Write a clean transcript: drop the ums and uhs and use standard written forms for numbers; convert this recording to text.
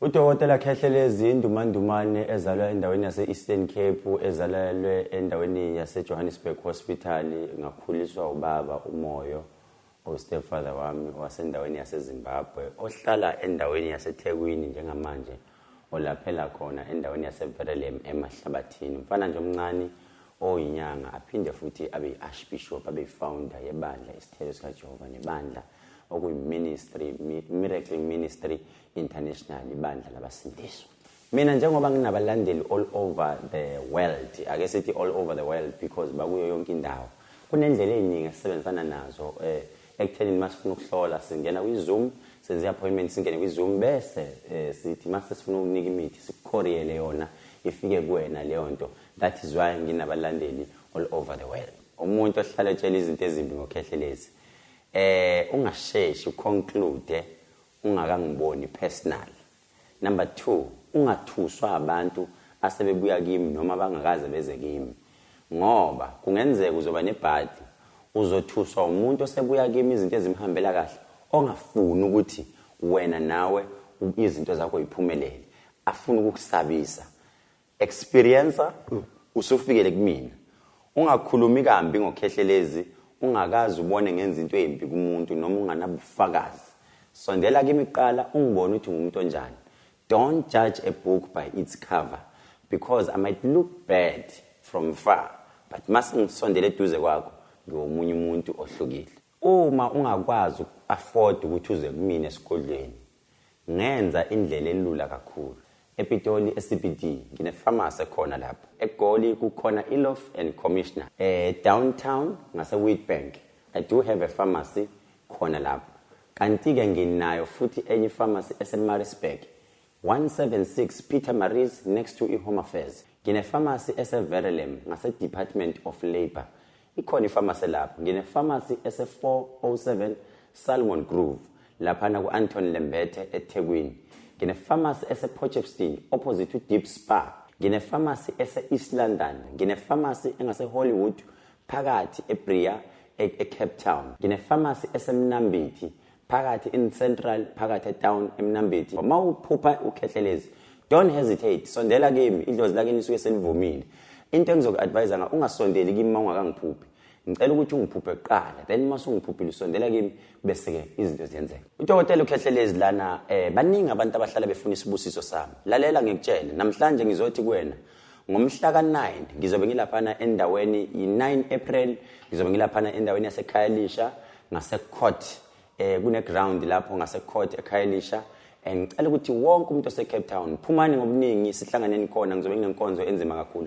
Udokotela Khehlelezi indumandumane ezalwa endaweni yase Eastern Cape, ezalelwe endaweni yase Johannesburg Hospital, ngakhuliswa ubaba uMoyo, stepfather wami wasendaweni yase Zimbabwe, ohlala endaweni yase Thekwini njengamanje, olaphela khona endaweni yase Verelem emahlabathini. Mfana nje omncane oyinyanga, aphinde futhi abe archbishop, abe founder yebandla isithelo sikaJehova nebandla okuyiministry, Miracle Ministry International, ibandla labasindiswa. Mina njengoba nginabalandeli all over the world, ake sithi all over the world because bakuyo yonke indawo, kunendlela eziningi esisebenzisana nazo ekuthenini masifuna ukuhlola singena kwiZoom, senze appointment singene kwiZoom bese sithi mase sifuna ukunika imithi sikukhoriyele yona ifike kuwena leyo nto. That is why nginabalandeli all over the world. Umuntu ohlala etshela izinto ezimbi ngoKhehlelezi, ungasheshi uconclude ungakangiboni personal. Number 2, ungathuswa abantu asebebuya kimi noma bangakaze beze kimi, ngoba kungenzeka uzoba nebhadi uzothuswa umuntu osebuya kimi izinto ezimhambela kahle, ongafuni ukuthi wena nawe izinto zakho iphumelele, afuna ukukusabisa. Experiencer usufikele kumina, ungakhulumi kambi ngoKhehlelezi ungakazi ubone ngenza into embi kumuntu noma unganabufakazi. Sondela kimi qala ungibone ukuthi ngumuntu onjani. Don't judge a book by its cover, because I might look bad from far, but mase ngisondele eduze kwakho ngomunye umuntu ohlukile. Uma ungakwazi afford ukuthi uze kumina esigodlweni, ngenza indlela elula kakhulu. ePitoli eCBD ngine pharmacy khona lapho. eGoli kukhona iLof and Commissioner. Downtown ngase Wheatbank I do have a pharmacy khona lapho. Kanti ke nginayo futhi enye pharmacy eseMaritzburg 176 Peter Maris next to iHome Affairs. Ngine pharmacy eseVerelem ngase Department of Labor. Ikhona ipharmacy lapho. Ngine pharmacy ese407 Salmon Grove laphana kuAnton Lembethe eThekwini. Ngine pharmacy ese-Potchefstroom opposite to Deep Spa. Ngine pharmacy ese-East London. Ngine pharmacy engase Hollywood phakathi eBria eCape Town. Ngine pharmacy eseMnambithi phakathi in Central phakathi eTown eMnambithi. Uma uphupha uKhehlelezi, don't hesitate, sondela kimi, idlozi lakini lisuke selivumile. Into engizoku-advise nga ungasondeli kimi uma ungakangiphuphi. Ngicela ukuthi ungiphuphe kuqala, then mase ungiphuphile usondela kimi bese ke izinto ziyenzeka. Udokotela uKhehlelezi lana baningi abantu abahlala befuna isibusiso sami. Lalela ngikutshela, namhlanje ngizothi kuwena ngomhla ka9 ngizobe ngilaphana endaweni yi9 April, ngizobe ngilaphana endaweni yaseKhehlelezi ngase court kune ground lapho ngase court eKhehlelezi. Ngicela ukuthi wonke umuntu oseCape Town phumani ngobuningi sihlanganeni khona, ngizobe nginenkonzo enzima kakhulu.